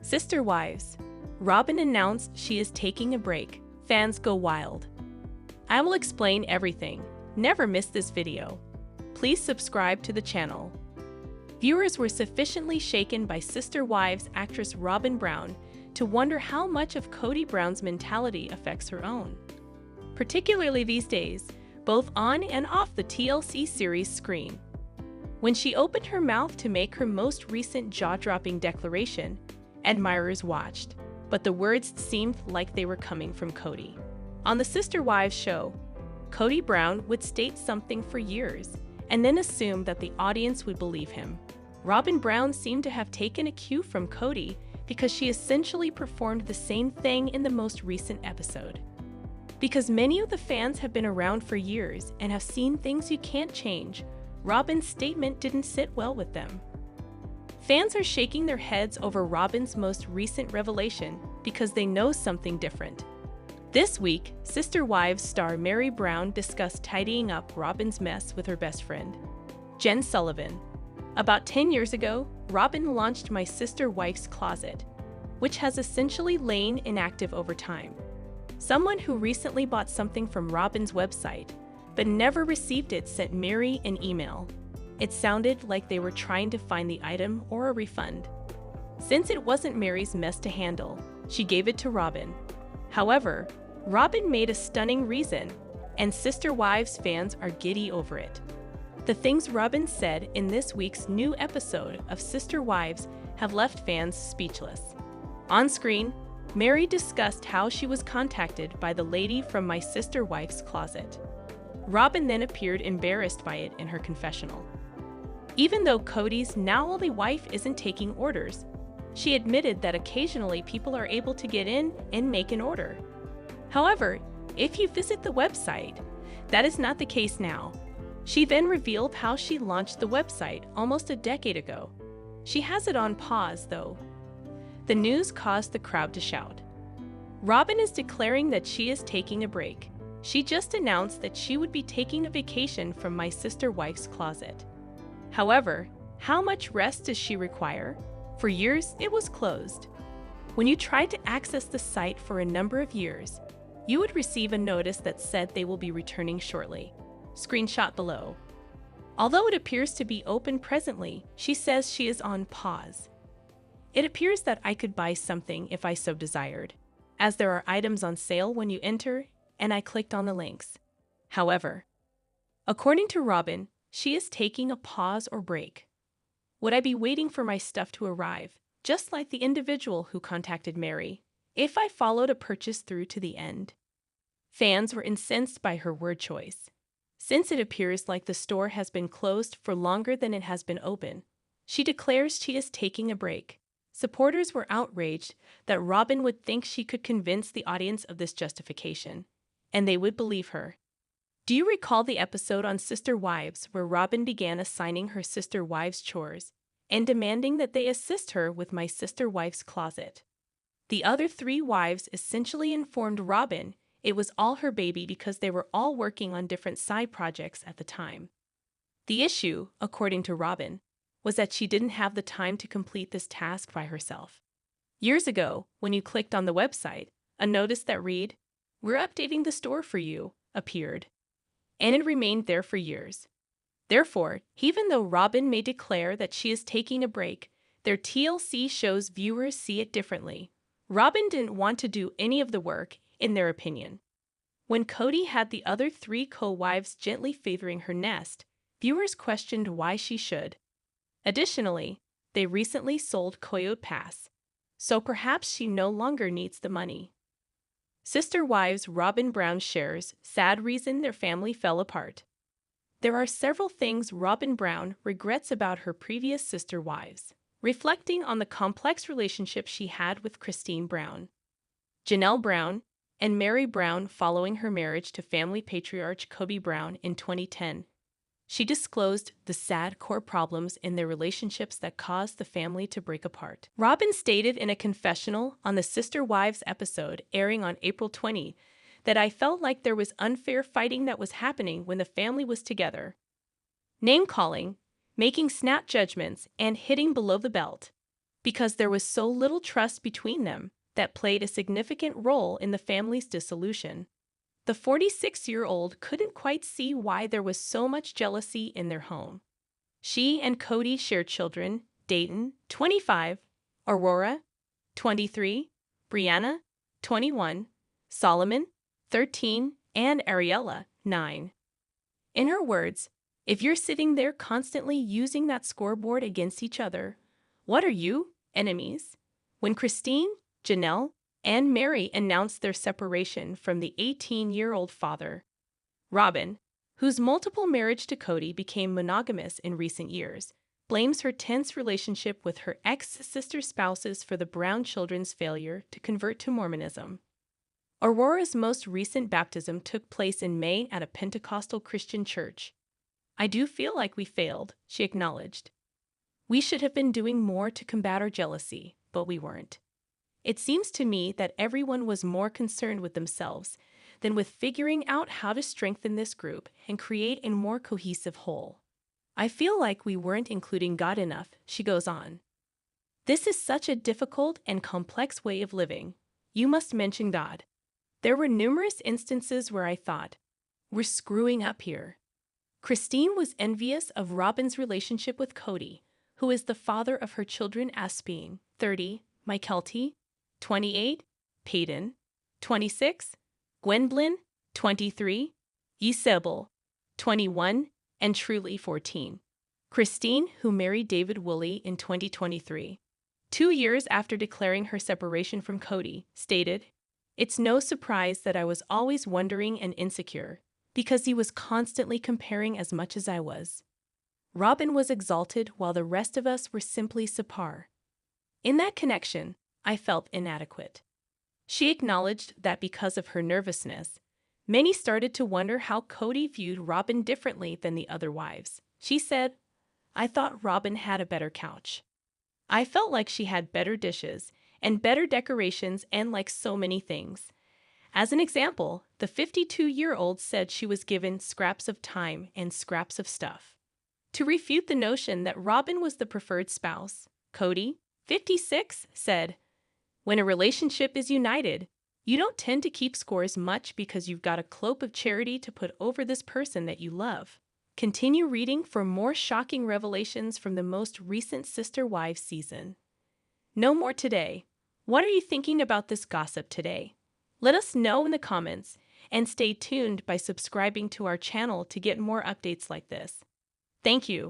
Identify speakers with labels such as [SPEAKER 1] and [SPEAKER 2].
[SPEAKER 1] Sister Wives. Robyn announced she is taking a break. Fans go wild. I will explain everything. Never miss this video. Please subscribe to the channel. Viewers were sufficiently shaken by Sister Wives actress Robyn Brown to wonder how much of Kody Brown's mentality affects her own. Particularly these days, both on and off the TLC series screen. When she opened her mouth to make her most recent jaw-dropping declaration, admirers watched, but the words seemed like they were coming from Kody. On the Sister Wives show, Kody Brown would state something for years and then assume that the audience would believe him. Robyn Brown seemed to have taken a cue from Kody because she essentially performed the same thing in the most recent episode. Because many of the fans have been around for years and have seen things you can't change, Robyn's statement didn't sit well with them. Fans are shaking their heads over Robyn's most recent revelation because they know something different. This week, Sister Wives star Meri Brown discussed tidying up Robyn's mess with her best friend, Jen Sullivan. About 10 years ago, Robyn launched My Sister Wife's Closet, which has essentially lain inactive over time. Someone who recently bought something from Robyn's website, but never received it, sent Meri an email. It sounded like they were trying to find the item or a refund. Since it wasn't Meri's mess to handle, she gave it to Robyn. However, Robyn made a stunning reason, and Sister Wives fans are giddy over it. The things Robyn said in this week's new episode of Sister Wives have left fans speechless. On screen, Meri discussed how she was contacted by the lady from My Sister Wife's Closet. Robyn then appeared embarrassed by it in her confessional. Even though Kody's now only wife isn't taking orders, she admitted that occasionally people are able to get in and make an order. However, if you visit the website, that is not the case now. She then revealed how she launched the website almost a decade ago. She has it on pause, though. The news caused the crowd to shout. Robyn is declaring that she is taking a break. She just announced that she would be taking a vacation from My Sister Wife's Closet. However, how much rest does she require? For years, it was closed. When you tried to access the site for a number of years, you would receive a notice that said they will be returning shortly. Screenshot below. Although it appears to be open presently, she says she is on pause. It appears that I could buy something if I so desired, as there are items on sale when you enter, and I clicked on the links. However, according to Robyn, she is taking a pause or break. Would I be waiting for my stuff to arrive, just like the individual who contacted Meri, if I followed a purchase through to the end? Fans were incensed by her word choice. Since it appears like the store has been closed for longer than it has been open, she declares she is taking a break. Supporters were outraged that Robyn would think she could convince the audience of this justification, and they would believe her. Do you recall the episode on Sister Wives where Robyn began assigning her sister wives chores and demanding that they assist her with My Sister Wife's Closet? The other three wives essentially informed Robyn it was all her baby because they were all working on different side projects at the time. The issue, according to Robyn, was that she didn't have the time to complete this task by herself. Years ago, when you clicked on the website, a notice that read, "We're updating the store for you," appeared. And it remained there for years. Therefore, even though Robyn may declare that she is taking a break, their TLC show's viewers see it differently. Robyn didn't want to do any of the work, in their opinion. When Kody had the other three co-wives gently favoring her nest, viewers questioned why she should. Additionally, they recently sold Coyote Pass, so perhaps she no longer needs the money. Sister Wives Robyn Brown shares sad reason their family fell apart. There are several things Robyn Brown regrets about her previous Sister Wives, reflecting on the complex relationship she had with Christine Brown, Janelle Brown, and Meri Brown following her marriage to family patriarch Kody Brown in 2010. She disclosed the sad core problems in their relationships that caused the family to break apart. Robyn stated in a confessional on the Sister Wives episode airing on April 20 that I felt like there was unfair fighting that was happening when the family was together. Name-calling, making snap judgments, and hitting below the belt. because there was so little trust between them that played a significant role in the family's dissolution. The 46-year-old couldn't quite see why there was so much jealousy in their home. She and Kody shared children: Dayton, 25, Aurora, 23, Brianna, 21, Solomon, 13, and Ariella, 9. In her words, if you're sitting there constantly using that scoreboard against each other, what are you? Enemies? When Christine, Janelle, and Mary announced their separation from the 18-year-old father, Robyn, whose multiple marriage to Kody became monogamous in recent years, blames her tense relationship with her ex-sister spouses for the Brown children's failure to convert to Mormonism. Aurora's most recent baptism took place in May at a Pentecostal Christian church. I do feel like we failed, she acknowledged. We should have been doing more to combat our jealousy, but we weren't. It seems to me that everyone was more concerned with themselves than with figuring out how to strengthen this group and create a more cohesive whole. I feel like we weren't including God enough, she goes on. This is such a difficult and complex way of living. You must mention God. There were numerous instances where I thought, we're screwing up here. Christine was envious of Robyn's relationship with Kody, who is the father of her children Aspine, 30, Mykelti, 28, Peyton, 26, Gwendolyn, 23, Isabel, 21, and Truly, 14. Christine, who married David Woolley in 2023, 2 years after declaring her separation from Kody, stated, "It's no surprise that I was always wondering and insecure, because he was constantly comparing as much as I was. Robyn was exalted while the rest of us were simply subpar. In that connection, I felt inadequate." She acknowledged that because of her nervousness, many started to wonder how Kody viewed Robyn differently than the other wives. She said, "I thought Robyn had a better couch. I felt like she had better dishes and better decorations and like so many things." As an example, the 52-year-old said she was given scraps of time and scraps of stuff. To refute the notion that Robyn was the preferred spouse, Kody, 56, said, "When a relationship is united, you don't tend to keep scores much because you've got a cloak of charity to put over this person that you love." Continue reading for more shocking revelations from the most recent Sister Wives season. No more today. What are you thinking about this gossip today? Let us know in the comments, and stay tuned by subscribing to our channel to get more updates like this. Thank you.